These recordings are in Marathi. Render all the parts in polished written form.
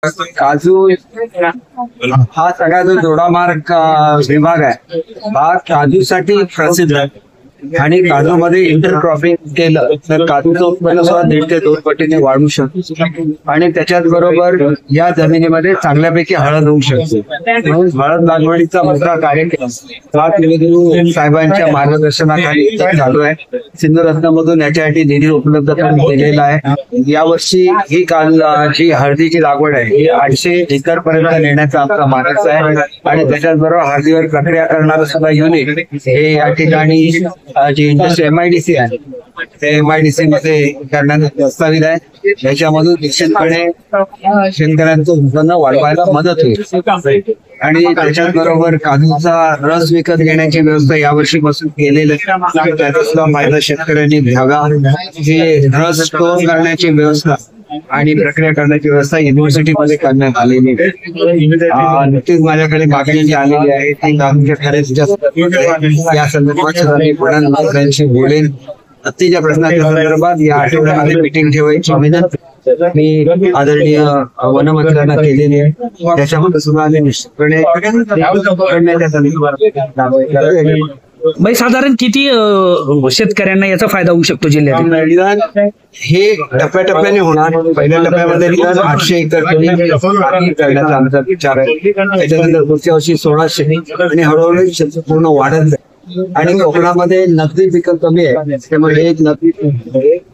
काजू हा सगळा जो दोडामार्ग विभाग आहे हा काजूसाठी प्रसिद्ध आहे आणि काजूमध्ये इंटरक्रॉपिंग केलं तर काजूचं उत्पन्न सुद्धा 1.5 ते 2 पटीने वाढू शकतो आणि त्याच्याच बरोबर या जमिनीमध्ये चांगल्यापैकी हळद होऊ शकते. म्हणून हळद लागवडीचा मोठा कार्यक्रम साहेबांच्या मार्गदर्शनाखाली चालू आहे. सिंधुरत्नामधून याच्यासाठी निधी उपलब्ध करून दिलेला आहे. यावर्षी ही जी हळदीची लागवड आहे ही 800 एकर पर्यंत नेण्याचा आमचा मानस आहे आणि त्याच्याचबरोबर हळदीवर प्रक्रिया करणारं सुद्धा युनिट हे या ठिकाणी जी इंडस्ट्री MIDC आहे ते MIDC मध्ये करण्याचा प्रस्तावित आहे. याच्यामधून निश्चितपणे शेतकऱ्यांचं उत्पन्न वाढवायला मदत होईल आणि त्याच्याचबरोबर काजूचा रस विकत घेण्याची व्यवस्था यावर्षीपासून केलेली आहे. त्याचा सुद्धा फायदा शेतकऱ्यांनी घ्यावा. हे रस स्टोर करण्याची व्यवस्था आणि प्रक्रिया करण्याची व्यवस्था युनिव्हर्सिटीमध्ये करण्यात आलेली आहे. नुकतीच माझ्याकडे मागणी जी आलेली आहे ती काजूच्या खरेदीच्या या संदर्भात बोलेन. हत्तीच्या प्रश्नाच्या संदर्भात या आठवड्यामध्ये मीटिंग ठेवायची विनंती मी आदरणीय वनमंत्र्यांना केलेली आहे. त्याच्यामध्ये सुद्धा आम्ही निश्चितपणे साधारण किती शेतकऱ्यांना याचा फायदा होऊ शकतो जिल्ह्यात? निदान हे टप्प्याटप्प्याने होणार. पहिल्या टप्प्यामध्ये निदान 800 एकर करण्याचा आमचा विचार आहे. त्याच्यानंतर पुढच्या वर्षी 1600 आणि हळूहळू क्षेत्र पूर्ण वाढत जाईल. आणि कोकणामध्ये नगदी पिकं कमी आहे त्यामुळे एक नगदी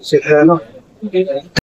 शेतकऱ्यांना